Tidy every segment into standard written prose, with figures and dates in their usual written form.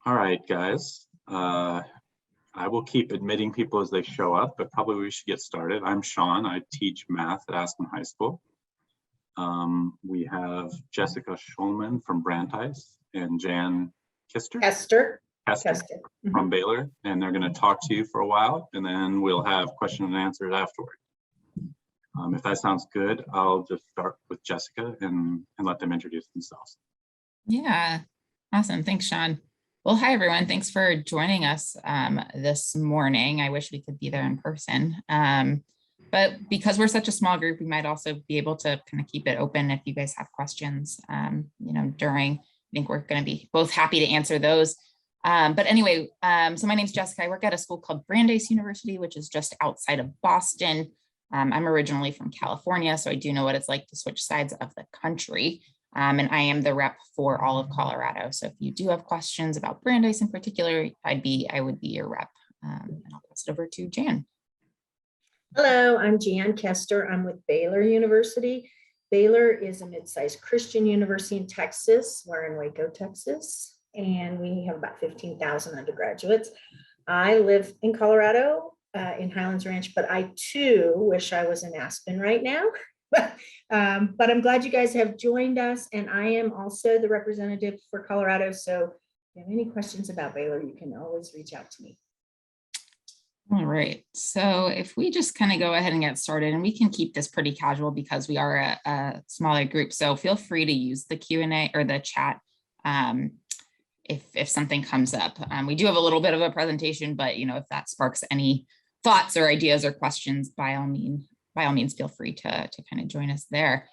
All right, guys. I will keep admitting people as they show up, but probably we should get started. I'm Sean. I teach math at Aspen High School. We have Jessica Schulman from Brandeis and Jan Kester from Baylor, and they're going to talk to you for a while, and then we'll have questions and answers afterward. If that sounds good, I'll just start with Jessica and let them introduce themselves. Yeah, awesome. Thanks, Sean. Well, hi, everyone. Thanks for joining us this morning. I wish we could be there in person. But because we're such a small group, we might also be able to kind of keep it open if you guys have questions, during, I think we're going to be both happy to answer those. But anyway, so my name's Jessica. I work at a school called Brandeis University, which is just outside of Boston. I'm originally from California, so I do know what it's like to switch sides of the country. And I am the rep for all of Colorado. So if you do have questions about Brandeis in particular, I would be your rep. And I'll pass it over to Jan. Hello, I'm Jan Kester. I'm with Baylor University. Baylor is a mid-sized Christian university in Texas. We're in Waco, Texas, and we have about 15,000 undergraduates. I live in Colorado, in Highlands Ranch, but I too wish I was in Aspen right now. But I'm glad you guys have joined us, and I am also the representative for Colorado. So if you have any questions about Baylor, you can always reach out to me. All right, so if we just kind of go ahead and get started, and we can keep this pretty casual because we are a smaller group, so feel free to use the Q&A or the chat if something comes up. We do have a little bit of a presentation, but if that sparks any thoughts or ideas or questions, by all means, feel free to kind of join us there.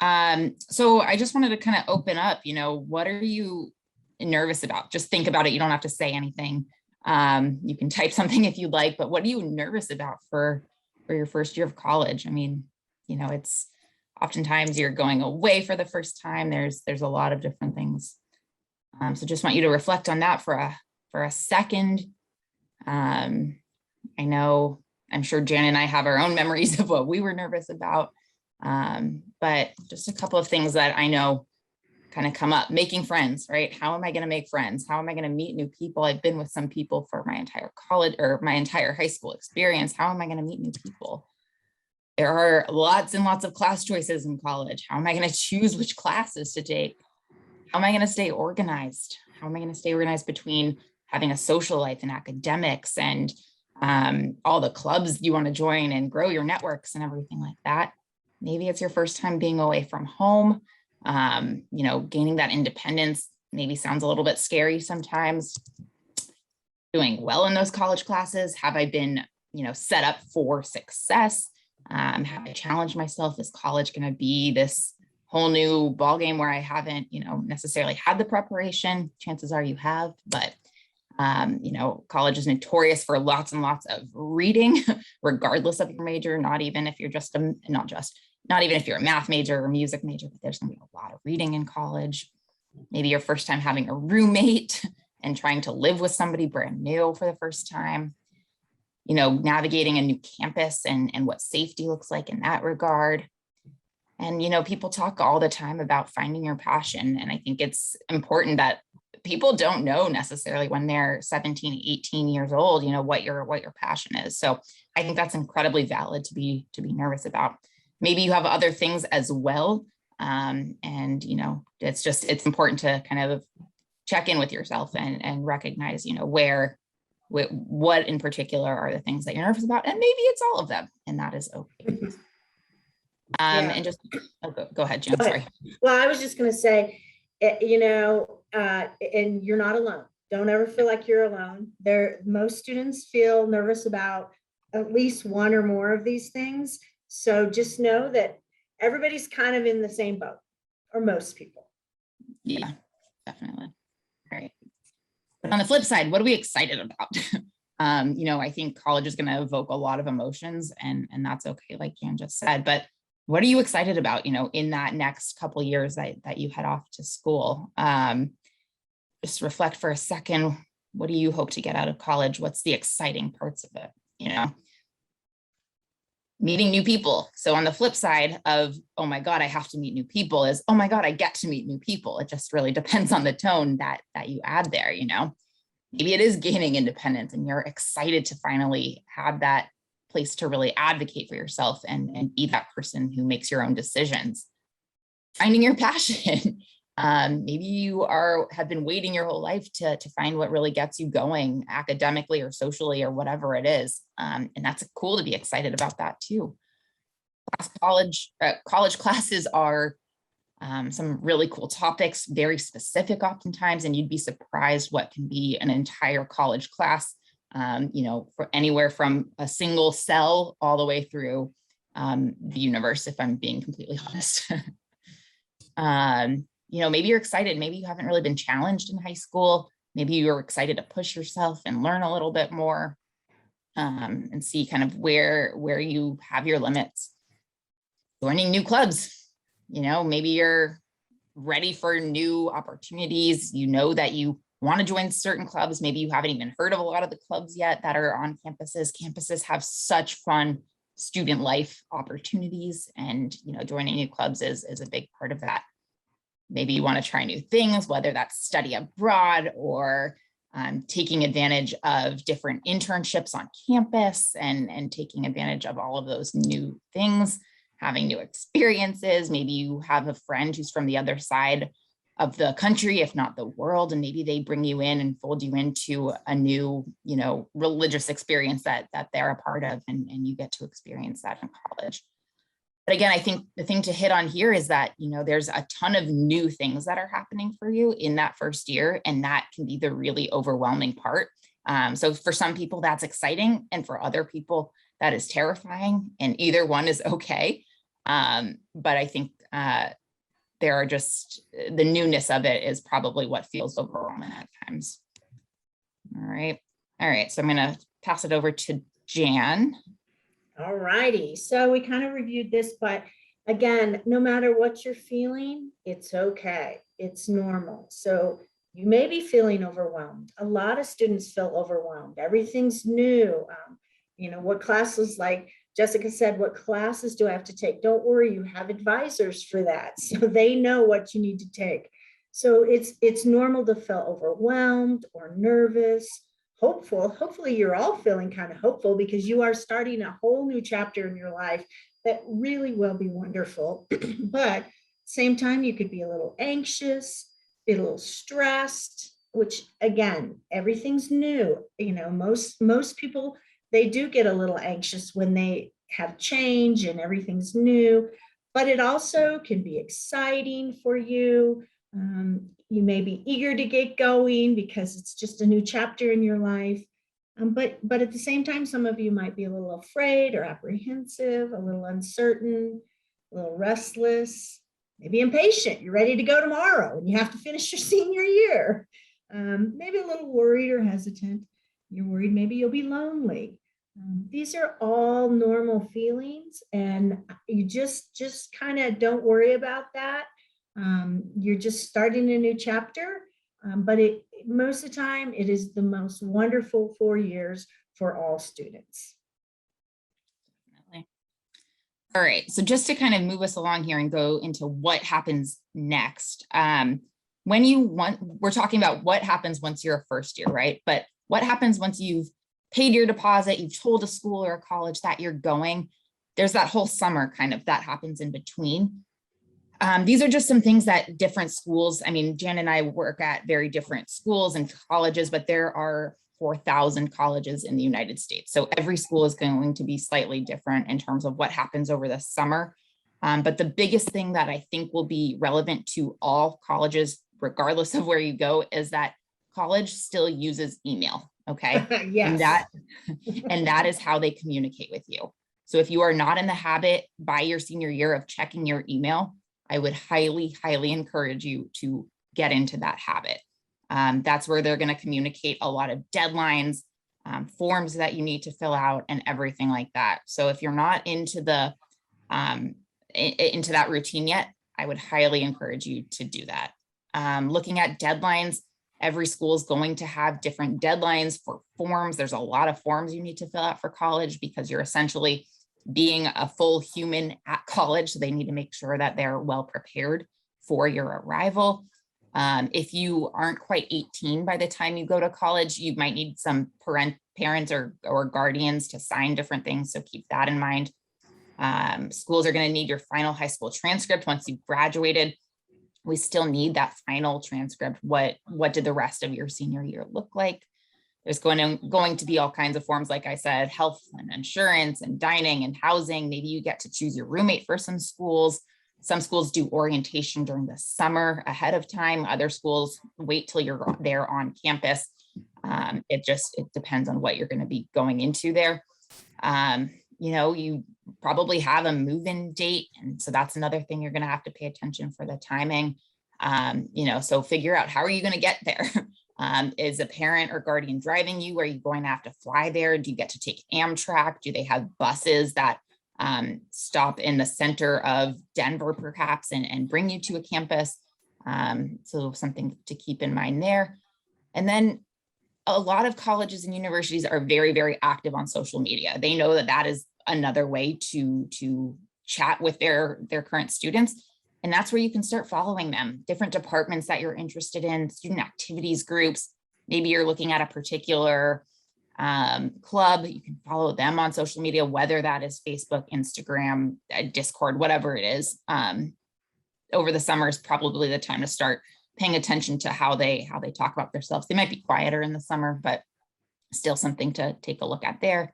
So I just wanted to kind of open up, what are you nervous about? Just think about it. You don't have to say anything. You can type something if you'd like, but what are you nervous about for your first year of college? I mean, it's oftentimes you're going away for the first time. There's a lot of different things. So just want you to reflect on that for a second. I'm sure Jan and I have our own memories of what we were nervous about, but just a couple of things that I know kind of come up. Making friends, right? How am I going to make friends? How am I going to meet new people? I've been with some people for my entire college or my entire high school experience. How am I going to meet new people? There are lots and lots of class choices in college. How am I going to choose which classes to take? How am I going to stay organized? How am I going to stay organized between having a social life and academics and all the clubs you want to join and grow your networks and everything like that? Maybe it's your first time being away from home. Gaining that independence maybe sounds a little bit scary sometimes. Doing well in those college classes. Have I been, set up for success? Have I challenged myself? Is college going to be this whole new ballgame where I haven't, necessarily had the preparation? Chances are you have, but college is notorious for lots and lots of reading, regardless of your major, not even if you're not even if you're a math major or a music major, but there's going to be a lot of reading in college. Maybe your first time having a roommate and trying to live with somebody brand new for the first time, navigating a new campus and what safety looks like in that regard. And, people talk all the time about finding your passion. And I think it's important that people don't know necessarily when they're 17, 18 years old, what your passion is. So I think that's incredibly valid to be nervous about. Maybe you have other things as well. And, it's important to kind of check in with yourself and recognize, what in particular are the things that you're nervous about. And maybe it's all of them, and that is okay. And just, go ahead, Jen, sorry. Well, I was just going to say, and you're not alone. Don't ever feel like you're alone. Most students feel nervous about at least one or more of these things. So just know that everybody's kind of in the same boat, or most people. Yeah, definitely. All right. But on the flip side, what are we excited about? I think college is going to evoke a lot of emotions, and that's okay, like Jan just said. But what are you excited about, in that next couple of years that you head off to school? Just reflect for a second. What do you hope to get out of college? What's the exciting parts of it? Meeting new people. So on the flip side of, oh my God, I have to meet new people, is, oh my God, I get to meet new people. It just really depends on the tone that you add there, maybe it is gaining independence and you're excited to finally have that place to really advocate for yourself and be that person who makes your own decisions. Finding your passion. Maybe you have been waiting your whole life to find what really gets you going academically or socially or whatever it is. And that's cool to be excited about that too. College classes are some really cool topics, very specific oftentimes, and you'd be surprised what can be an entire college class, for anywhere from a single cell all the way through the universe, if I'm being completely honest. Maybe you're excited, maybe you haven't really been challenged in high school. Maybe you're excited to push yourself and learn a little bit more, and see kind of where you have your limits. Joining new clubs, maybe you're ready for new opportunities. That you want to join certain clubs. Maybe you haven't even heard of a lot of the clubs yet that are on campuses. Campuses have such fun student life opportunities, and joining new clubs is a big part of that. Maybe you want to try new things, whether that's study abroad or taking advantage of different internships on campus and taking advantage of all of those new things, having new experiences. Maybe you have a friend who's from the other side of the country, if not the world, and maybe they bring you in and fold you into a new, religious experience that they're a part of, and you get to experience that in college. But again, I think the thing to hit on here is that, there's a ton of new things that are happening for you in that first year, and that can be the really overwhelming part. So for some people that's exciting, and for other people that is terrifying, and either one is okay. But I think there are just, the newness of it is probably what feels overwhelming at times. All right. So I'm going to pass it over to Jan. All righty. So we kind of reviewed this, but again, no matter what you're feeling, it's okay. It's normal. So you may be feeling overwhelmed. A lot of students feel overwhelmed. Everything's new. What classes, like Jessica said, what classes do I have to take? Don't worry, you have advisors for that. So they know what you need to take. So it's normal to feel overwhelmed or nervous. Hopefully you're all feeling kind of hopeful, because you are starting a whole new chapter in your life that really will be wonderful. But same time, you could be a little anxious, be a little stressed, which again, everything's new. Most people, they do get a little anxious when they have change and everything's new, but it also can be exciting for you. You may be eager to get going because it's just a new chapter in your life. But at the same time, some of you might be a little afraid or apprehensive, a little uncertain, a little restless, maybe impatient. You're ready to go tomorrow and you have to finish your senior year. Maybe a little worried or hesitant. You're worried maybe you'll be lonely. These are all normal feelings, and you just kind of don't worry about that. You're just starting a new chapter, but most of the time, it is the most wonderful 4 years for all students. Definitely. All right, so just to kind of move us along here and go into what happens next. We're talking about what happens once you're a first year, right? But what happens once you've paid your deposit, you've told a school or a college that you're going? There's that whole summer kind of that happens in between. These are just some things that different schools, Jan and I work at very different schools and colleges, but there are 4,000 colleges in the United States. So every school is going to be slightly different in terms of what happens over the summer. But the biggest thing that I think will be relevant to all colleges, regardless of where you go, is that college still uses email. Okay. Yes. And that is how they communicate with you. So if you are not in the habit by your senior year of checking your email, I would highly, highly encourage you to get into that habit. That's where they're going to communicate a lot of deadlines, forms that you need to fill out, and everything like that. So if you're not into into that routine yet, I would highly encourage you to do that. Looking at deadlines, every school is going to have different deadlines for forms. There's a lot of forms you need to fill out for college because you're essentially being a full human at college. So they need to make sure that they're well prepared for your arrival. If you aren't quite 18 by the time you go to college, you might need some parents or guardians to sign different things. So keep that in mind. Schools are going to need your final high school transcript once you've graduated. We still need that final transcript. What did the rest of your senior year look like? There's going to be all kinds of forms, like I said, health and insurance and dining and housing. Maybe you get to choose your roommate for some schools. Some schools do orientation during the summer ahead of time. Other schools wait till you're there on campus. It depends on what you're going to be going into there. You probably have a move-in date. And so that's another thing you're going to have to pay attention for the timing. So figure out, how are you going to get there? Is a parent or guardian driving you? Are you going to have to fly there? Do you get to take Amtrak? Do they have buses that stop in the center of Denver perhaps and bring you to a campus? So something to keep in mind there. And then a lot of colleges and universities are very, very active on social media. They know that is another way to chat with their current students. And that's where you can start following them, different departments that you're interested in, student activities groups. Maybe you're looking at a particular club. You can follow them on social media, whether that is Facebook, Instagram, Discord, whatever it is. Over the summer is probably the time to start paying attention to how they talk about themselves. They might be quieter in the summer, but still something to take a look at there.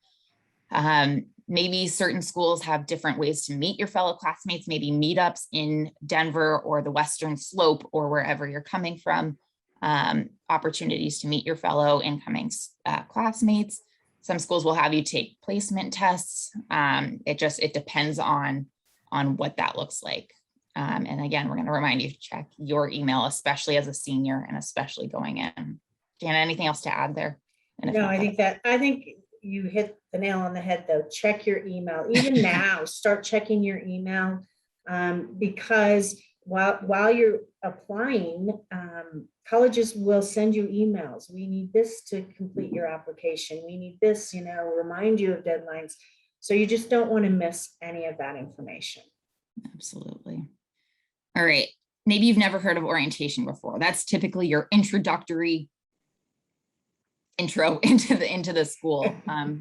Maybe certain schools have different ways to meet your fellow classmates, maybe meetups in Denver or the Western Slope or wherever you're coming from, opportunities to meet your fellow incoming classmates. Some schools will have you take placement tests. It depends on what that looks like. And again, we're going to remind you to check your email, especially as a senior and especially going in. Jana, anything else to add there? No, I think you hit the nail on the head though. Check your email. Even now, start checking your email because while you're applying, colleges will send you emails. We need this to complete your application. We need this, remind you of deadlines. So you just don't want to miss any of that information. Absolutely. All right. Maybe you've never heard of orientation before. That's typically your introductory intro into the school.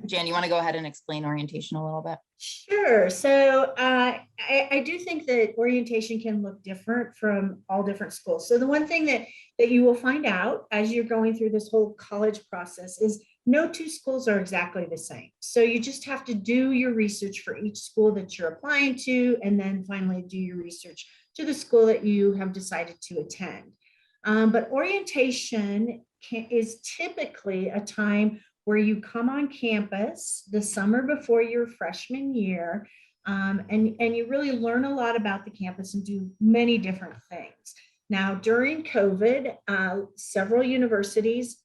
Jan, you want to go ahead and explain orientation a little bit? Sure. So I do think that orientation can look different from all different schools. So the one thing that you will find out as you're going through this whole college process is no two schools are exactly the same. So you just have to do your research for each school that you're applying to, and then finally do your research to the school that you have decided to attend. But orientation is typically a time where you come on campus the summer before your freshman year, and you really learn a lot about the campus and do many different things. Now, during COVID, several universities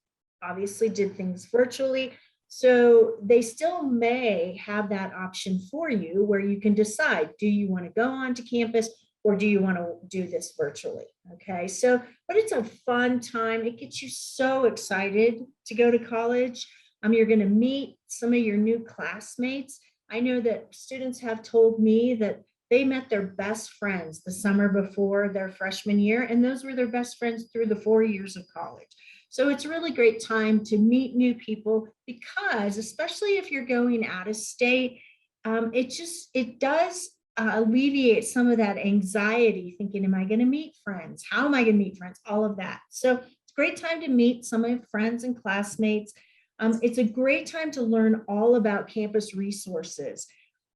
obviously did things virtually, so they still may have that option for you where you can decide, do you want to go onto campus or do you want to do this virtually? Okay, so, but it's a fun time. It gets you so excited to go to college. You're going to meet some of your new classmates. I know that students have told me that they met their best friends the summer before their freshman year, and those were their best friends through the 4 years of college. So it's a really great time to meet new people because, especially if you're going out of state, it does alleviate some of that anxiety, thinking, am I going to meet friends? How am I going to meet friends? All of that. So it's a great time to meet some of my friends and classmates. It's a great time to learn all about campus resources.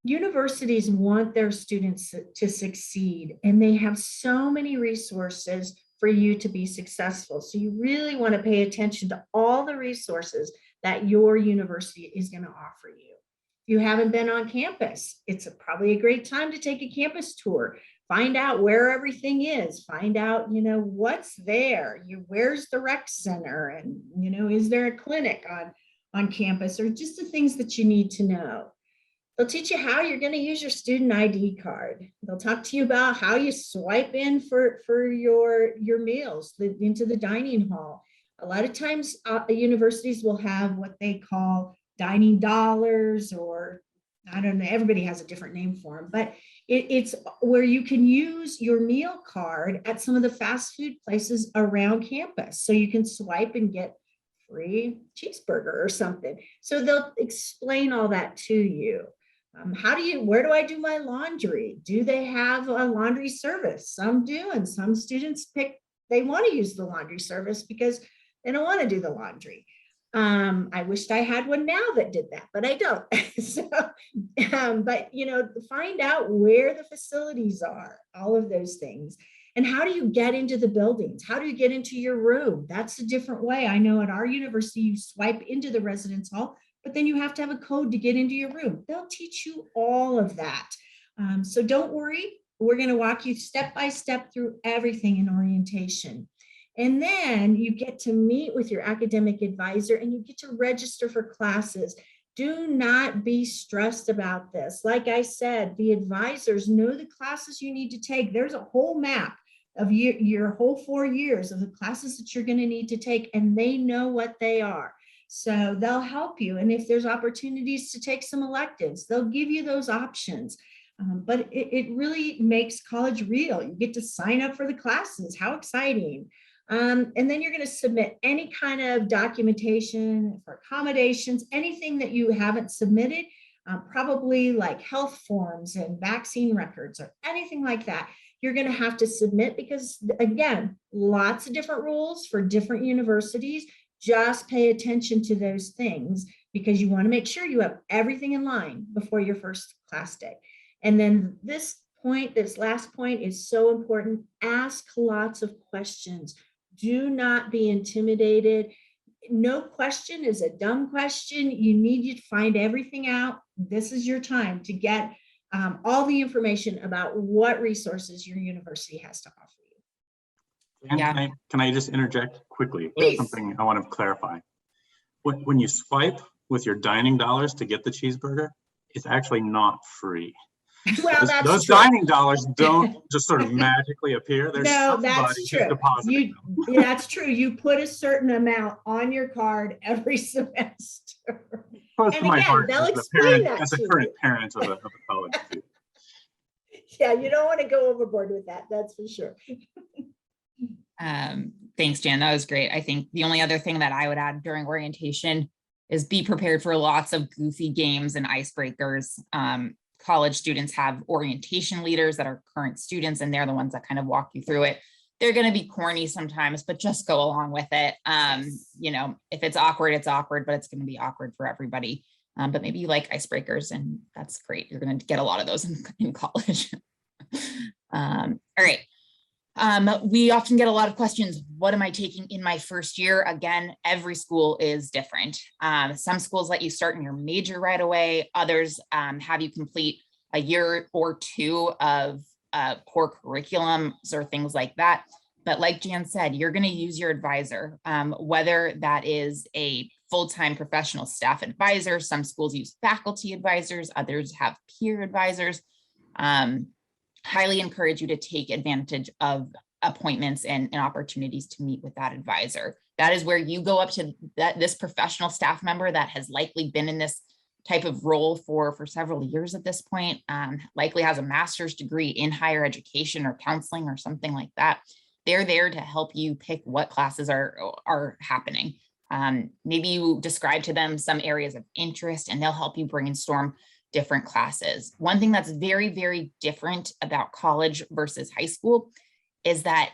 Universities want their students to succeed, and they have so many resources for you to be successful. So you really want to pay attention to all the resources that your university is going to offer you. If you haven't been on campus, it's probably a great time to take a campus tour. Find out where everything is. Find out, what's there. Where's the rec center? And, is there a clinic on campus, or just the things that you need to know. They'll teach you how you're going to use your student ID card. They'll talk to you about how you swipe in for your meals into the dining hall. A lot of times universities will have what they call dining dollars, or I don't know, everybody has a different name for them, but It's where you can use your meal card at some of the fast food places around campus. So you can swipe and get free cheeseburger or something. So they'll explain all that to you. Where do I do my laundry? Do they have a laundry service? Some do, and some students they want to use the laundry service because they don't want to do the laundry. I wished I had one now that did that, but I don't. So, but find out where the facilities are, all of those things. And how do you get into the buildings? How do you get into your room? That's a different way. I know at our university, you swipe into the residence hall, but then you have to have a code to get into your room. They'll teach you all of that. So don't worry. We're going to walk you step by step through everything in orientation. And then you get to meet with your academic advisor and you get to register for classes. Do not be stressed about this. Like I said, the advisors know the classes you need to take. There's a whole map of your whole 4 years of the classes that you're going to need to take, and they know what they are. So they'll help you. And if there's opportunities to take some electives, they'll give you those options. But it really makes college real. You get to sign up for the classes. How exciting. And then you're going to submit any kind of documentation for accommodations, anything that you haven't submitted, probably like health forms and vaccine records or anything like that. You're going to have to submit because, again, lots of different rules for different universities. Just pay attention to those things because you want to make sure you have everything in line before your first class day. And then this last point is so important. Ask lots of questions. Do not be intimidated. No question is a dumb question. You need to find everything out. This is your time to get all the information about what resources your university has to offer you. And Yeah. can I just interject quickly? Please. Something I want to clarify. When you swipe with your dining dollars to get the cheeseburger, it's actually not free. Well, those true. dining dollars don't just sort of magically appear. There's No, somebody that's who's true. depositing them. That's true. You put a certain amount on your card every semester. Close And to my again, heart they'll as explain that as a to current you. parent of a college student. Yeah, you don't want to go overboard with that. That's for sure. Thanks, Jan. That was great. I think the only other thing that I would add during orientation is be prepared for lots of goofy games and icebreakers. College students have orientation leaders that are current students, and they're the ones that kind of walk you through it. They're going to be corny sometimes, but just go along with it. If it's awkward, it's awkward, but it's going to be awkward for everybody. But maybe you like icebreakers, and that's great. You're going to get a lot of those in college. All right. We often get a lot of questions. What am I taking in my first year? Again, every school is different. Some schools let you start in your major right away. Others have you complete a year or two of core curriculums or things like that. But like Jan said, you're going to use your advisor, whether that is a full-time professional staff advisor. Some schools use faculty advisors, others have peer advisors. Highly encourage you to take advantage of appointments and opportunities to meet with that advisor. That is where you go up to this professional staff member that has likely been in this type of role for several years at this point, likely has a master's degree in higher education or counseling or something like that. They're there to help you pick what classes are happening. Maybe you describe to them some areas of interest and they'll help you brainstorm different classes. One thing that's very, very different about college versus high school is that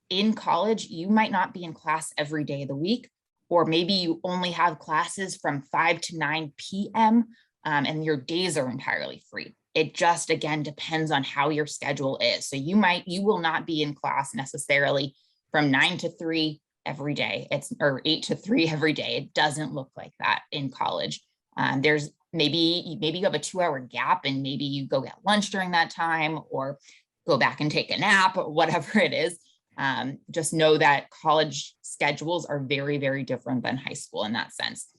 in college, you might not be in class every day of the week, or maybe you only have classes from 5 to 9 p.m. And your days are entirely free. It just, again, depends on how your schedule is. So you will not be in class necessarily from 9 to 3 every day. Or 8 to 3 every day. It doesn't look like that in college. There's maybe you have a 2-hour gap and maybe you go get lunch during that time or go back and take a nap or whatever it is. Just know that college schedules are very, very different than high school in that sense.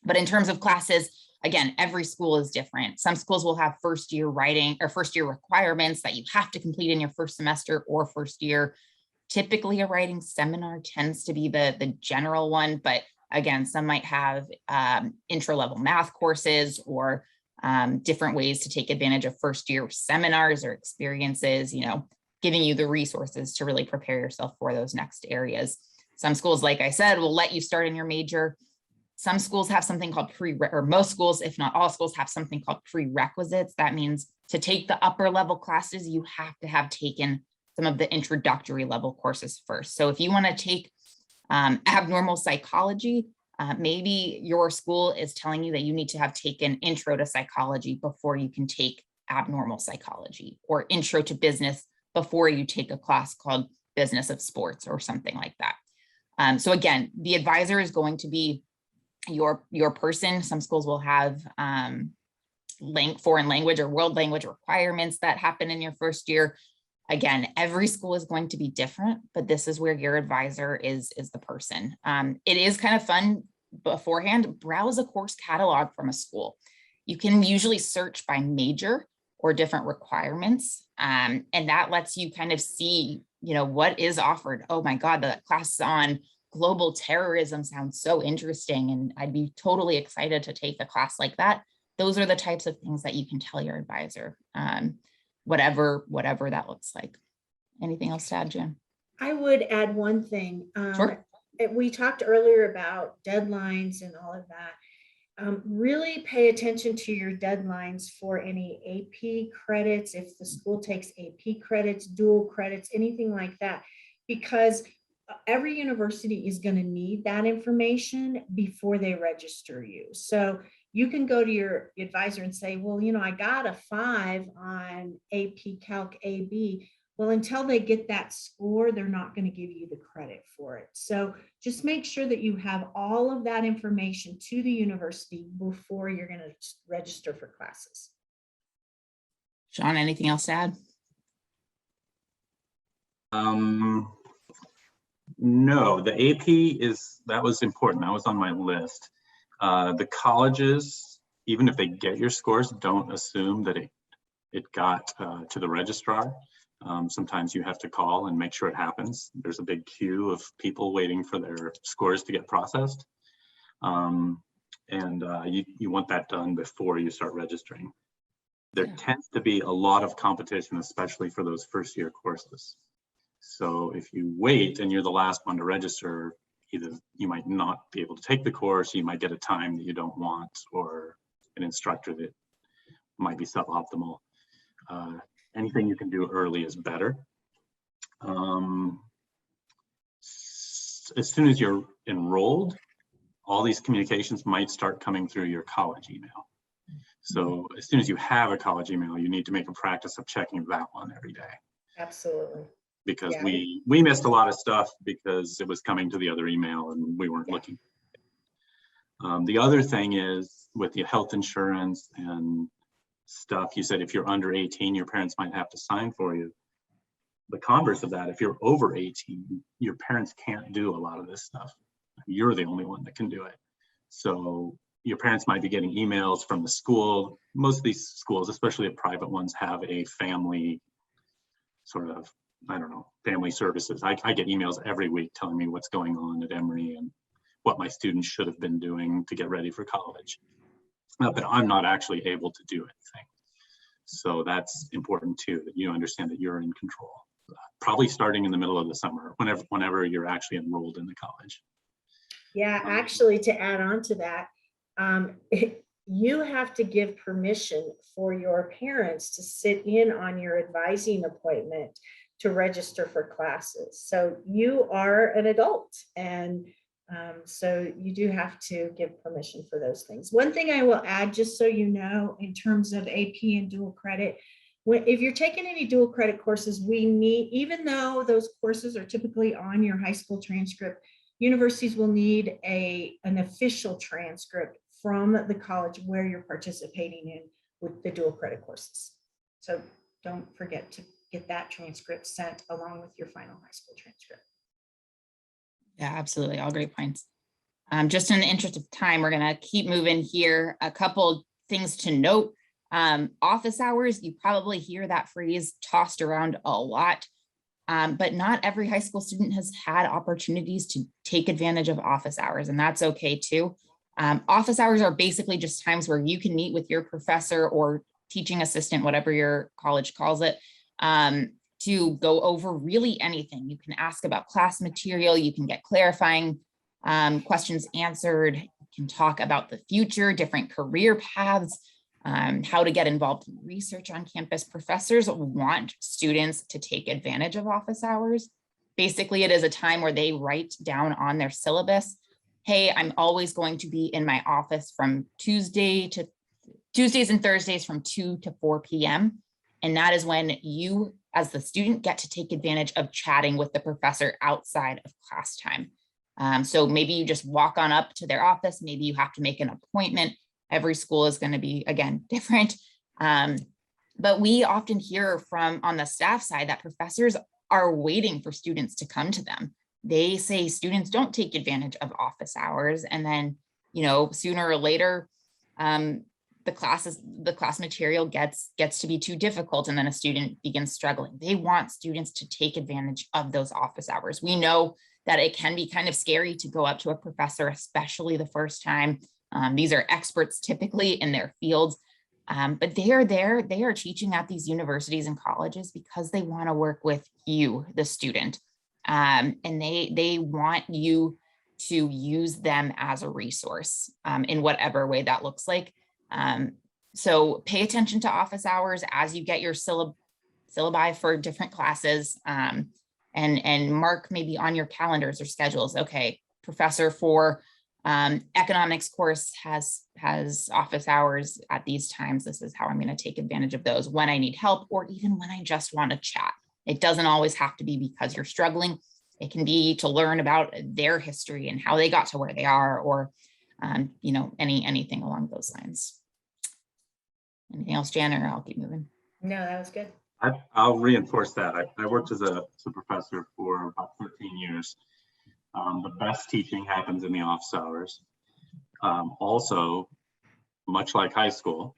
But in terms of classes, again, every school is different. Some schools will have first year writing or first year requirements that you have to complete in your first semester or first year. Typically a writing seminar tends to be the general one, but again, some might have intro-level math courses or different ways to take advantage of first year seminars or experiences, giving you the resources to really prepare yourself for those next areas. Some schools, like I said, will let you start in your major. Some schools have something called most schools, if not all schools, have something called prerequisites. That means to take the upper level classes, you have to have taken some of the introductory level courses first. So if you want to take abnormal psychology, maybe your school is telling you that you need to have taken intro to psychology before you can take abnormal psychology, or intro to business before you take a class called business of sports or something like that. So again, the advisor is going to be your person. Some schools will have foreign language or world language requirements that happen in your first year. Again, every school is going to be different, but this is where your advisor is the person. It is kind of fun beforehand, browse a course catalog from a school. You can usually search by major or different requirements. And that lets you kind of see, what is offered. Oh my God, the class on global terrorism sounds so interesting, and I'd be totally excited to take a class like that. Those are the types of things that you can tell your advisor, whatever that looks like. Anything else to add, Jen? I would add one thing. Sure. We talked earlier about deadlines and all of that. Really pay attention to your deadlines for any AP credits, if the school takes AP credits, dual credits, anything like that, because every university is going to need that information before they register you. So you can go to your advisor and say, well, I got a 5 on AP Calc AB. Well, until they get that score, they're not going to give you the credit for it. So just make sure that you have all of that information to the university before you're going to register for classes. Sean, anything else to add? No, the AP that was important. That was on my list. The colleges, even if they get your scores, don't assume that it got to the registrar. Sometimes you have to call and make sure it happens. There's a big queue of people waiting for their scores to get processed. You want that done before you start registering. There tends to be a lot of competition, especially for those first year courses. So if you wait and you're the last one to register, either you might not be able to take the course, you might get a time that you don't want, or an instructor that might be suboptimal. Anything you can do early is better. As soon as you're enrolled, all these communications might start coming through your college email. So as soon as you have a college email, you need to make a practice of checking that one every day. Absolutely. Because we missed a lot of stuff because it was coming to the other email and we weren't looking. The other thing is with the health insurance and stuff, you said if you're under 18, your parents might have to sign for you. The converse of that, if you're over 18, your parents can't do a lot of this stuff. You're the only one that can do it. So your parents might be getting emails from the school. Most of these schools, especially the private ones, have a family sort of, family services. I get emails every week telling me what's going on at Emory and what my students should have been doing to get ready for college. But I'm not actually able to do anything. So that's important too, that you understand that you're in control. Probably starting in the middle of the summer, whenever you're actually enrolled in the college. Yeah, actually, to add on to that, you have to give permission for your parents to sit in on your advising appointment to register for classes. So you are an adult, and so you do have to give permission for those things. One thing I will add, just so you know, in terms of AP and dual credit, if you're taking any dual credit courses, we need, even though those courses are typically on your high school transcript, universities will need an official transcript from the college where you're participating in with the dual credit courses. So don't forget to get that transcript sent along with your final high school transcript. Yeah, absolutely. All great points. Just in the interest of time, we're going to keep moving here. A couple things to note. Office hours, you probably hear that phrase tossed around a lot, but not every high school student has had opportunities to take advantage of office hours, and that's okay too. Office hours are basically just times where you can meet with your professor or teaching assistant, whatever your college calls it, to go over really anything. You can ask about class material, you can get clarifying questions answered, you can talk about the future, different career paths, how to get involved in research on campus. Professors want students to take advantage of office hours. Basically, it is a time where they write down on their syllabus, hey, I'm always going to be in my office from Tuesdays and Thursdays from 2 to 4 p.m. And that is when you, as the student, get to take advantage of chatting with the professor outside of class time. So maybe you just walk on up to their office. Maybe you have to make an appointment. Every school is going to be, again, different. But we often hear from on the staff side that professors are waiting for students to come to them. They say students don't take advantage of office hours. And then, sooner or later, the class material gets to be too difficult, and then a student begins struggling. They want students to take advantage of those office hours. We know that it can be kind of scary to go up to a professor, especially the first time. These are experts typically in their fields, but they are there. They are teaching at these universities and colleges because they want to work with you, the student, and they want you to use them as a resource in whatever way that looks like. So pay attention to office hours as you get your syllabi for different classes, and mark maybe on your calendars or schedules. Okay, professor for economics course has office hours at these times. This is how I'm going to take advantage of those when I need help, or even when I just want to chat. It doesn't always have to be because you're struggling. It can be to learn about their history and how they got to where they are, or anything along those lines. Anything else, Jan, or I'll keep moving? No, that was good. I'll reinforce that. I worked as a professor for about 13 years. The best teaching happens in the office hours. Also, much like high school,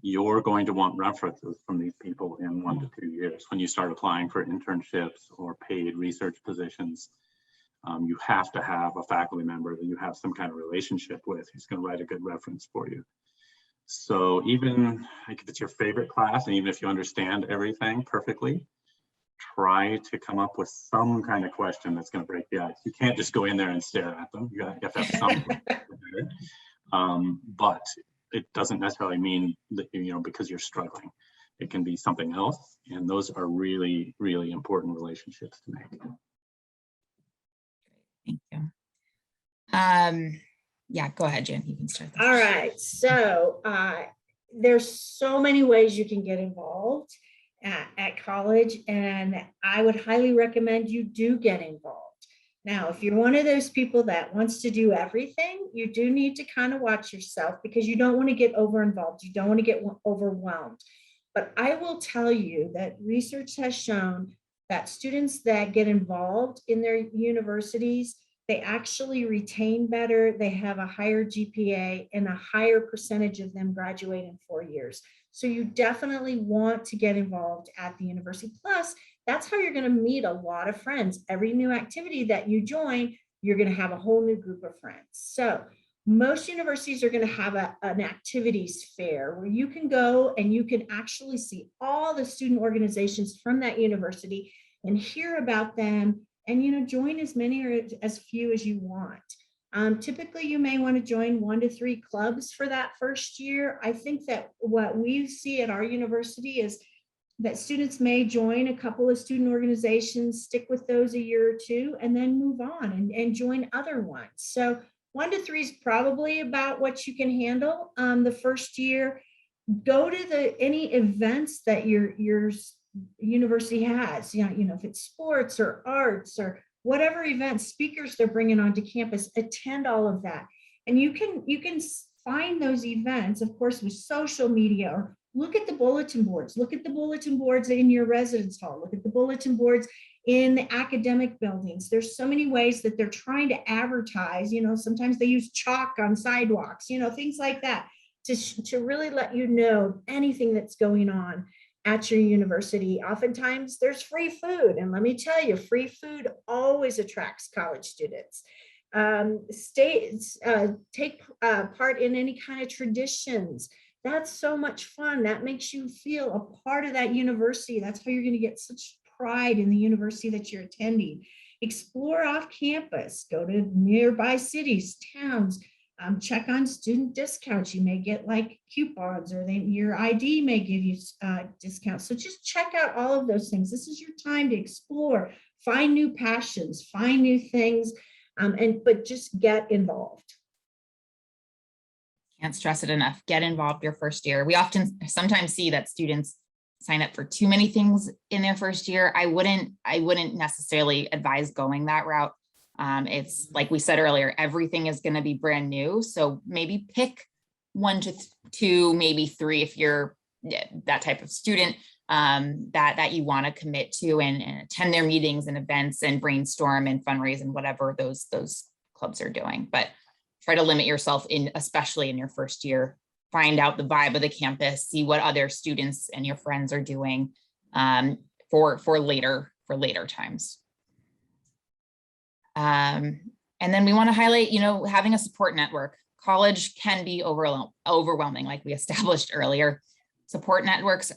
you're going to want references from these people in 1 to 2 years. When you start applying for internships or paid research positions, you have to have a faculty member that you have some kind of relationship with who's going to write a good reference for you. So even if it's your favorite class, and even if you understand everything perfectly, try to come up with some kind of question that's going to break the ice. You can't just go in there and stare at them. You have to have some. But it doesn't necessarily mean that, because you're struggling. It can be something else. And those are really, really important relationships to make. Thank you. Yeah, go ahead, Jen. You can start. All right. So there's so many ways you can get involved at college, and I would highly recommend you do get involved. Now, if you're one of those people that wants to do everything, you do need to kind of watch yourself, because you don't want to get over involved. You don't want to get overwhelmed. But I will tell you that research has shown that students that get involved in their universities, they actually retain better, they have a higher GPA, and a higher percentage of them graduate in 4 years. So you definitely want to get involved at the university. Plus, that's how you're going to meet a lot of friends. Every new activity that you join, you're going to have a whole new group of friends. So most universities are going to have an activities fair where you can go and you can actually see all the student organizations from that university and hear about them, and join as many or as few as you want. Typically, you may want to join 1 to 3 clubs for that first year. I think that what we see at our university is that students may join a couple of student organizations, stick with those a year or two, and then move on and join other ones. So 1 to 3 is probably about what you can handle the first year. Go to any events that your university has, if it's sports or arts or whatever events, speakers they're bringing onto campus, attend all of that. And you can find those events, of course, with social media, or look at the bulletin boards. Look at the bulletin boards in your residence hall. Look at the bulletin boards in the academic buildings. There's so many ways that they're trying to advertise. Sometimes they use chalk on sidewalks, things like that to really let you know anything that's going on at your university. Oftentimes there's free food. And let me tell you, free food always attracts college students. Take part in any kind of traditions. That's so much fun. That makes you feel a part of that university. That's how you're going to get such pride in the university that you're attending. Explore off campus, go to nearby cities, towns, check on student discounts. You may get like coupons, or your ID may give you discounts. So just check out all of those things. This is your time to explore, find new passions, find new things, but just get involved. Can't stress it enough. Get involved your first year. We sometimes see that students sign up for too many things in their first year. I wouldn't necessarily advise going that route. It's like we said earlier, everything is going to be brand new. So maybe pick 1 to 2, maybe 3 if you're that type of student that you want to commit to and attend their meetings and events and brainstorm and fundraise and whatever those clubs are doing. But try to limit yourself especially in your first year. Find out the vibe of the campus, see what other students and your friends are doing for later times. And then we want to highlight, having a support network. College can be overwhelming, like we established earlier. Support networks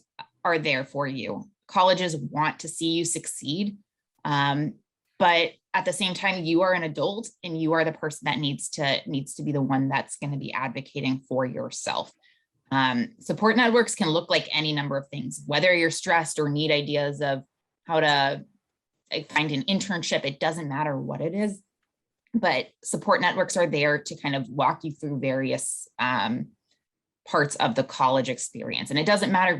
are there for you. Colleges want to see you succeed, but at the same time, you are an adult and you are the person that needs to be the one that's going to be advocating for yourself. Support networks can look like any number of things, whether you're stressed or need ideas of how to find an internship. It doesn't matter what it is, but support networks are there to kind of walk you through various parts of the college experience. And it doesn't matter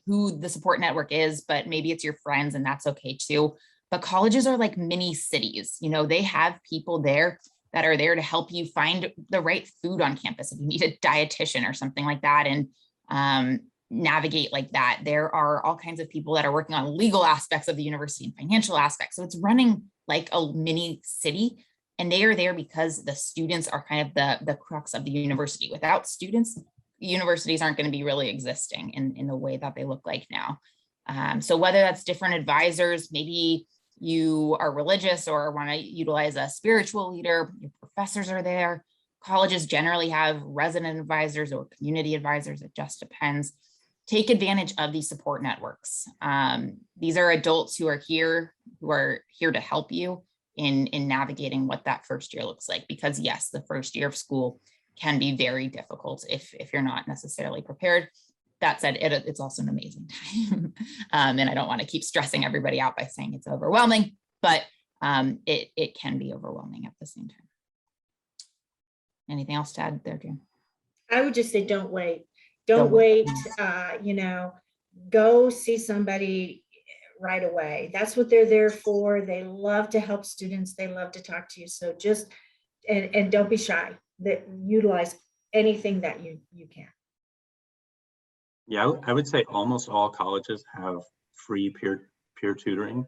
who the support network is, but maybe it's your friends, and that's okay too. But colleges are like mini cities. They have people there that are there to help you find the right food on campus. If you need a dietitian or something like that, and navigate like that. There are all kinds of people that are working on legal aspects of the university and financial aspects. So it's running like a mini city, and they are there because the students are kind of the crux of the university. Without students, universities aren't going to be really existing in the way that they look like now. So whether that's different advisors, maybe you are religious or want to utilize a spiritual leader, your professors are there. Colleges generally have resident advisors or community advisors. It just depends. Take advantage of these support networks. These are adults who are here to help you in navigating what that first year looks like. Because yes, the first year of school can be very difficult if you're not necessarily prepared. That said, it's also an amazing time. And I don't want to keep stressing everybody out by saying it's overwhelming, but it can be overwhelming at the same time. Anything else to add there, Jan? I would just say, don't wait. Don't wait. Go see somebody right away. That's what they're there for. They love to help students. They love to talk to you. So just, and don't be shy. Utilize anything that you can. Yeah, I would say almost all colleges have free peer tutoring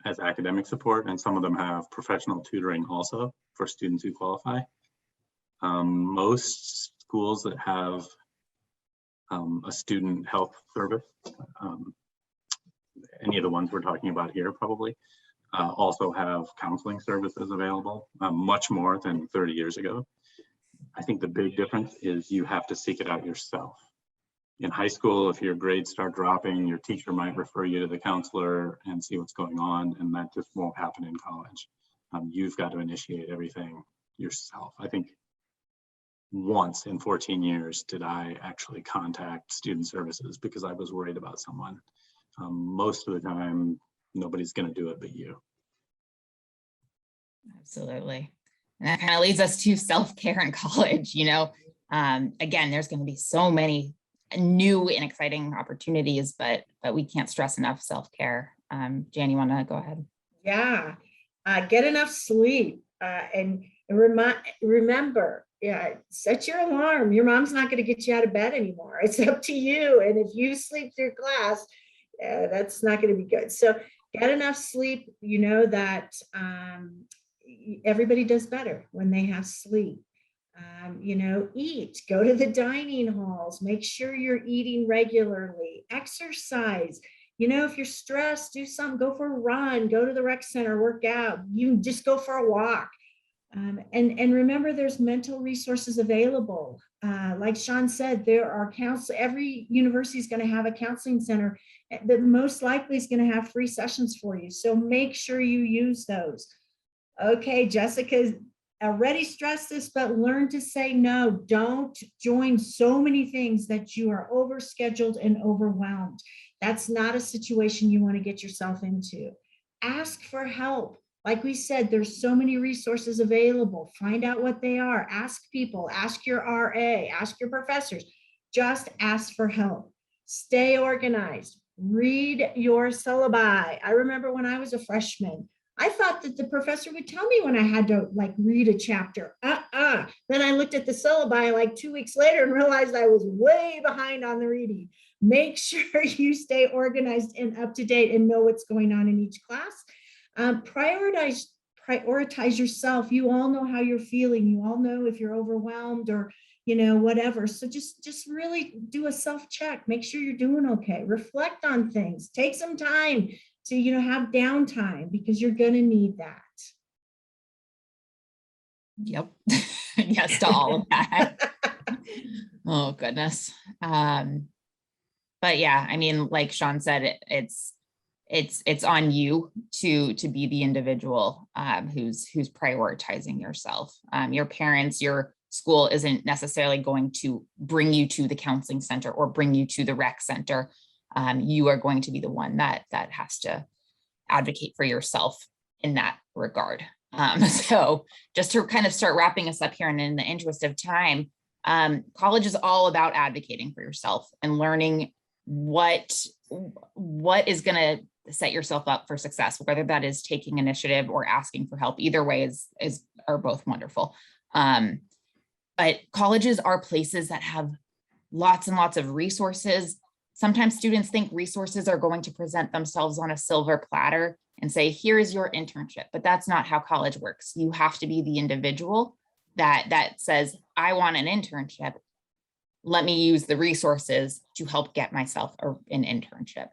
as academic support, and some of them have professional tutoring also for students who qualify. Most schools that have a student health service, any of the ones we're talking about here probably, also have counseling services available, much more than 30 years ago. I think the big difference is you have to seek it out yourself. In high school, if your grades start dropping, your teacher might refer you to the counselor and see what's going on, and that just won't happen in college. You've got to initiate everything yourself. I think once in 14 years did I actually contact student services because I was worried about someone. Most of the time, nobody's going to do it but you. Absolutely. And that kind of leads us to self-care in college. Again, there's going to be so many new and exciting opportunities, but we can't stress enough self-care. Jan, you want to go ahead? Yeah, get enough sleep and remember, set your alarm. Your mom's not going to get you out of bed anymore. It's up to you. And if you sleep through class, that's not going to be good. So get enough sleep. You know that everybody does better when they have sleep. Eat, go to the dining halls, make sure you're eating regularly, exercise. If you're stressed, do something, go for a run, go to the rec center, work out. You just go for a walk. And remember, there's mental resources available. Like Sean said, there are every university is going to have a counseling center that most likely is going to have free sessions for you. So make sure you use those. Okay, Jessica's already stressed this, but learn to say no. Don't join so many things that you are overscheduled and overwhelmed. That's not a situation you want to get yourself into. Ask for help. Like we said, there's so many resources available. Find out what they are. Ask people, ask your RA, ask your professors. Just ask for help. Stay organized. Read your syllabi. I remember when I was a freshman, I thought that the professor would tell me when I had to read a chapter. Then I looked at the syllabi 2 weeks later and realized I was way behind on the reading. Make sure you stay organized and up to date and know what's going on in each class. Prioritize yourself. You all know how you're feeling. You all know if you're overwhelmed or whatever. So just really do a self-check. Make sure you're doing okay. Reflect on things. Take some time to have downtime, because you're going to need that. Yep. Yes to all of that. Oh goodness. But yeah, I mean, like Sean said, it's on you to be the individual who's prioritizing yourself. Your parents, your school isn't necessarily going to bring you to the counseling center or bring you to the rec center. You are going to be the one that has to advocate for yourself in that regard. So just to kind of start wrapping us up here, and in the interest of time, college is all about advocating for yourself and learning what is going to set yourself up for success, whether that is taking initiative or asking for help. Either way are both wonderful. But colleges are places that have lots and lots of resources. Sometimes students think resources are going to present themselves on a silver platter and say, here's your internship, but that's not how college works. You have to be the individual that says, I want an internship. Let me use the resources to help get myself an internship.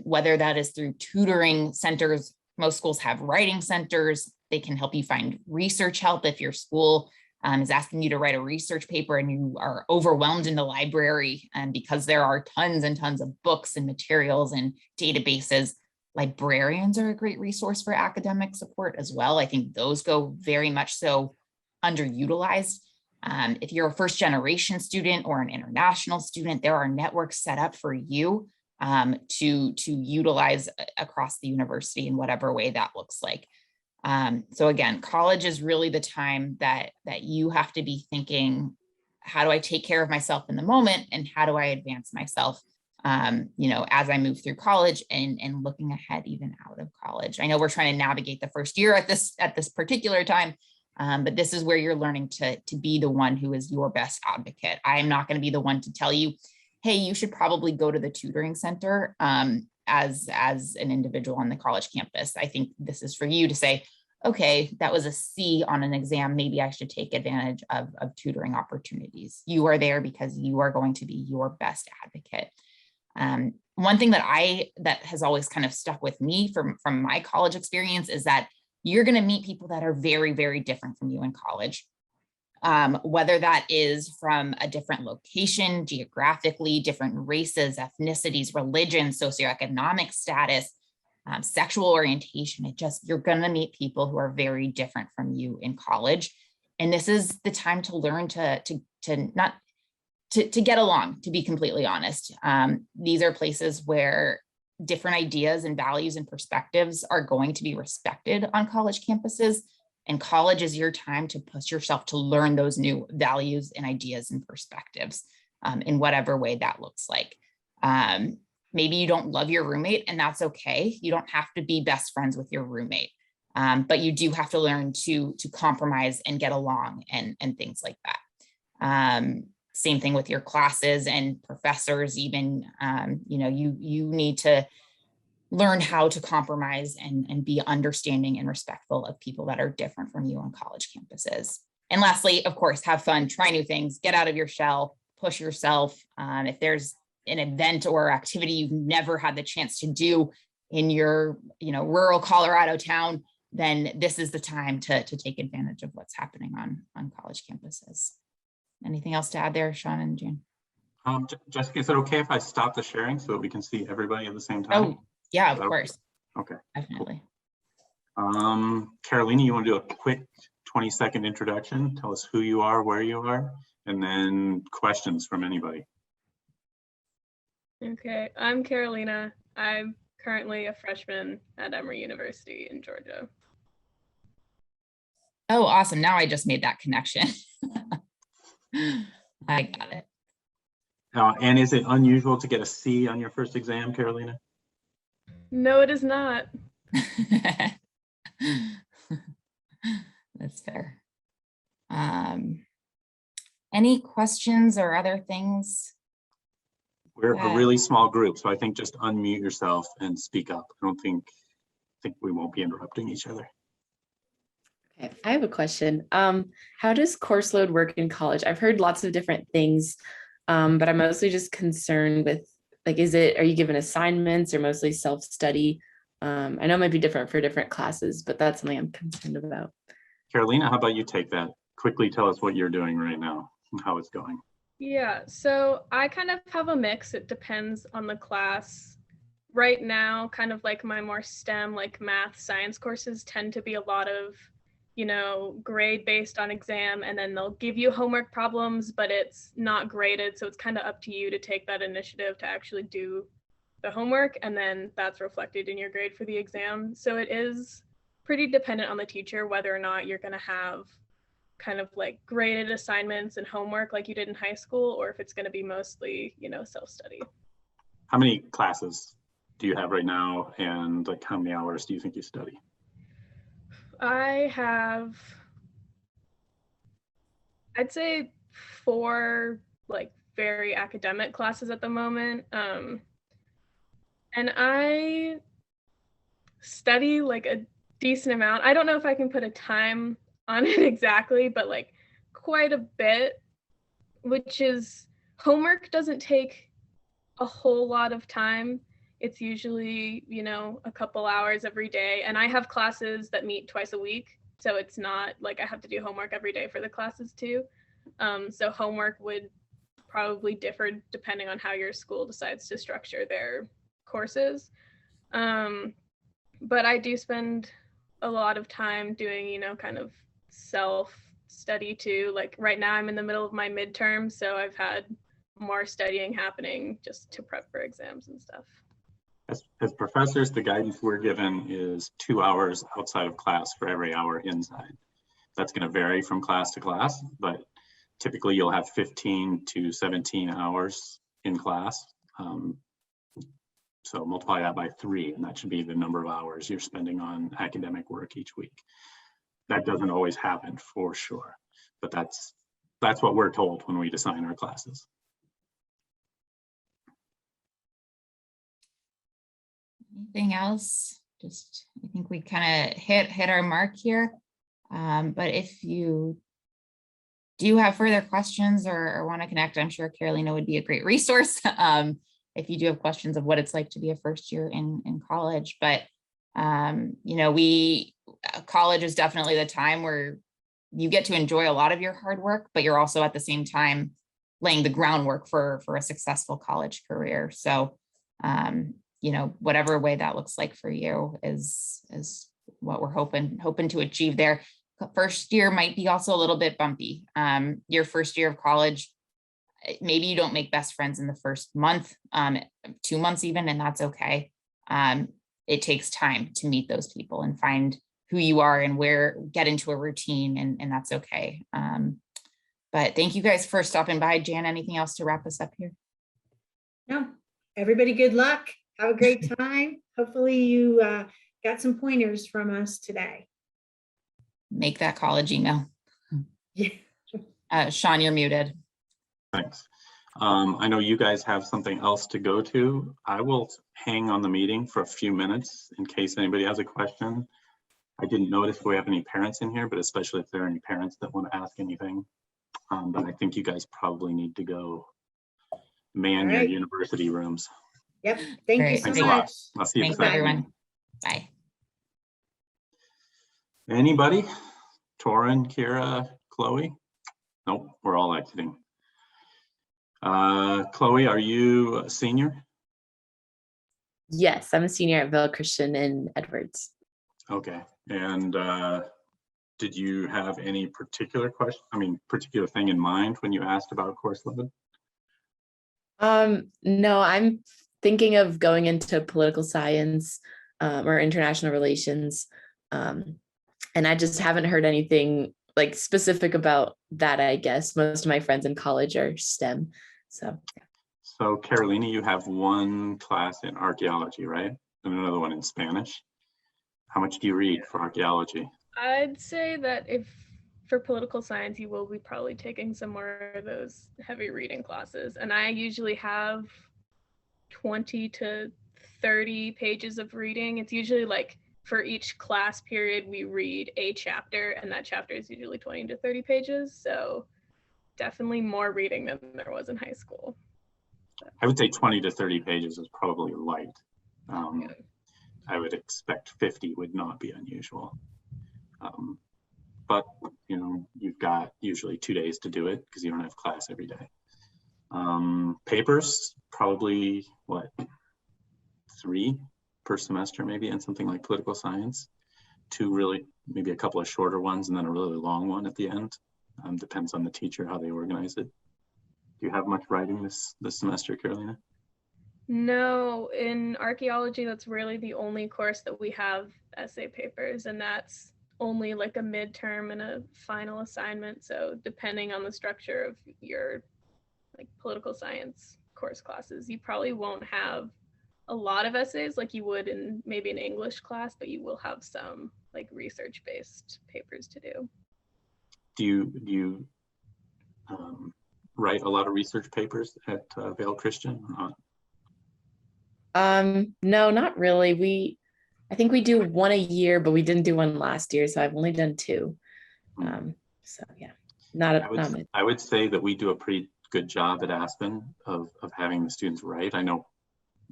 Whether that is through tutoring centers, most schools have writing centers. They can help you find research help if your school is asking you to write a research paper and you are overwhelmed in the library, and because there are tons and tons of books and materials and databases. Librarians are a great resource for academic support as well. I think those go very much so underutilized. If you're a first generation student or an international student, there are networks set up for you to utilize across the university in whatever way that looks like. So again, college is really the time that you have to be thinking, how do I take care of myself in the moment, and how do I advance myself, as I move through college and looking ahead even out of college. I know we're trying to navigate the first year at this particular time, but this is where you're learning to be the one who is your best advocate. I am not going to be the one to tell you, hey, you should probably go to the tutoring center as an individual on the college campus. I think this is for you to say, okay, that was a C on an exam. Maybe I should take advantage of tutoring opportunities. You are there because you are going to be your best advocate. One thing that has always kind of stuck with me from my college experience is that you're going to meet people that are very, very different from you in college. Whether that is from a different location, geographically, different races, ethnicities, religion, socioeconomic status, sexual orientation. You're going to meet people who are very different from you in college. And this is the time to learn to get along, to be completely honest. These are places where different ideas and values and perspectives are going to be respected on college campuses. And college is your time to push yourself to learn those new values and ideas and perspectives in whatever way that looks like. Maybe you don't love your roommate, and that's okay. You don't have to be best friends with your roommate, but you do have to learn to compromise and get along and things like that. Same thing with your classes and professors, even, you need to learn how to compromise and be understanding and respectful of people that are different from you on college campuses. And lastly, of course, have fun, try new things, get out of your shell, push yourself. If there's an event or activity you've never had the chance to do in your, rural Colorado town, then this is the time to take advantage of what's happening on college campuses. Anything else to add there, Sean and Jan? Jessica, is it okay if I stop the sharing so that we can see everybody at the same time? Oh, yeah, of course. Okay. Definitely. Carolina, you want to do a quick 20-second introduction? Tell us who you are, where you are, and then questions from anybody. Okay, I'm Carolina. I'm currently a freshman at Emory University in Georgia. Oh, awesome. Now I just made that connection. I got it. And is it unusual to get a C on your first exam, Carolina? No, it is not. That's fair. Any questions or other things? We're a really small group, so I think just unmute yourself and speak up. I think we won't be interrupting each other. Okay, I have a question. How does course load work in college? I've heard lots of different things, but I'm mostly just concerned with, like, are you given assignments or mostly self-study? I know it might be different for different classes, but that's something I'm concerned about. Carolina, how about you take that? Quickly tell us what you're doing right now and how it's going. Yeah, so I kind of have a mix. It depends on the class. Right now, kind of like my more STEM, like math, science courses tend to be a lot of, grade based on exam, and then they'll give you homework problems, but it's not graded. So it's kind of up to you to take that initiative to actually do the homework, and then that's reflected in your grade for the exam. So it is pretty dependent on the teacher whether or not you're going to have kind of like graded assignments and homework like you did in high school, or if it's going to be mostly, self-study. How many classes do you have right now, and like how many hours do you think you study? I have, I'd say 4 like very academic classes at the moment. And I study like a decent amount. I don't know if I can put a time on it exactly, but like quite a bit, which is homework doesn't take a whole lot of time. It's usually, a couple hours every day. And I have classes that meet twice a week. So it's not like I have to do homework every day for the classes too. So homework would probably differ depending on how your school decides to structure their courses. But I do spend a lot of time doing, kind of self-study too. Like right now I'm in the middle of my midterm, so I've had more studying happening just to prep for exams and stuff. As professors, the guidance we're given is 2 hours outside of class for every hour inside. That's going to vary from class to class, but typically you'll have 15 to 17 hours in class. So multiply that by 3, and that should be the number of hours you're spending on academic work each week. That doesn't always happen for sure, but that's what we're told when we design our classes. Anything else? Just, I think we kind of hit our mark here. But if you do have further questions or want to connect, I'm sure Carolina would be a great resource. If you do have questions of what it's like to be a first year in college, but college is definitely the time where you get to enjoy a lot of your hard work, but you're also at the same time laying the groundwork for a successful college career. So, whatever way that looks like for you is what we're hoping to achieve there. First year might be also a little bit bumpy. Your first year of college, maybe you don't make best friends in the first month, 2 months even, and that's okay. It takes time to meet those people and find who you are and get into a routine, and that's okay. But thank you guys for stopping by. Jan, anything else to wrap us up here? No, everybody, good luck. Have a great time. Hopefully you got some pointers from us today. Make that college email. Yeah. Sean, you're muted. Thanks. I know you guys have something else to go to. I will hang on the meeting for a few minutes in case anybody has a question. I didn't notice if we have any parents in here, but especially if there are any parents that want to ask anything. But I think you guys probably need to go man your university rooms. Yep. Thank you so Thanks much. a lot. I'll see you Thanks, this afternoon. everyone. Bye. Anybody? Torin, Kira, Chloe? Nope, we're all exiting. Chloe, are you a senior? Yes, I'm a senior at Vail Christian in Edwards. Okay, and did you have any particular question, particular thing in mind when you asked about course load? No, I'm thinking of going into political science or international relations. And I just haven't heard anything like specific about that, I guess. Most of my friends in college are STEM. So, yeah. So Carolina, you have one class in archaeology, right? And another one in Spanish. How much do you read for archaeology? I'd say that if for political science, you will be probably taking some more of those heavy reading classes. And I usually have 20 to 30 pages of reading. It's usually like for each class period, we read a chapter, and that chapter is usually 20 to 30 pages. So definitely more reading than there was in high school. I would say 20 to 30 pages is probably light. I would expect 50 would not be unusual. But you've got usually 2 days to do it because you don't have class every day. Papers, probably what, 3 per semester maybe, and something like political science. 2 really, maybe a couple of shorter ones, and then a really long one at the end. Depends on the teacher, how they organize it. Do you have much writing this semester, Carolina? No, in archaeology, that's really the only course that we have essay papers, and that's only like a midterm and a final assignment. So depending on the structure of your like political science course classes, you probably won't have a lot of essays like you would in maybe an English class, but you will have some like research-based papers to do. Do you write a lot of research papers at Vail Christian or not? No, not really. I think we do one a year, but we didn't do one last year, so I've only done 2. So yeah, not much. I would say that we do a pretty good job at Aspen of having the students write. I know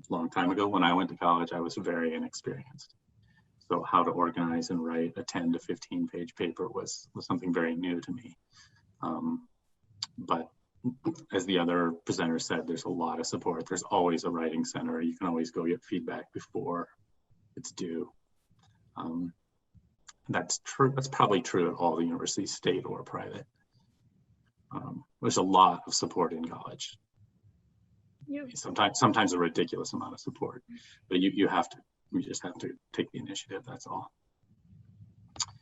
a long time ago when I went to college, I was very inexperienced. So how to organize and write a 10 to 15 page paper was something very new to me. But as the other presenter said, there's a lot of support. There's always a writing center. You can always go get feedback before it's due. That's true. That's probably true at all the universities, state or private. There's a lot of support in college. Yep. Sometimes a ridiculous amount of support, but you just have to take the initiative. That's all.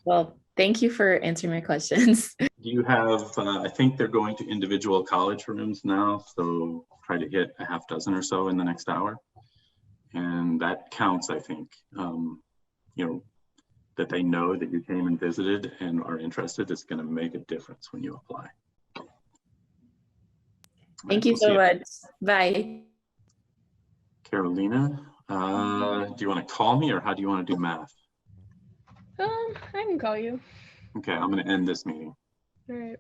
Well, thank you for answering my questions. Do you have, I think they're going to individual college rooms now, so try to hit a half dozen or so in the next hour. And that counts, I think, that they know that you came and visited and are interested. It's going to make a difference when you apply. Thank you so much. Bye. Carolina, do you want to call me or how do you want to do math? I can call you. Okay, I'm going to end this meeting. All right.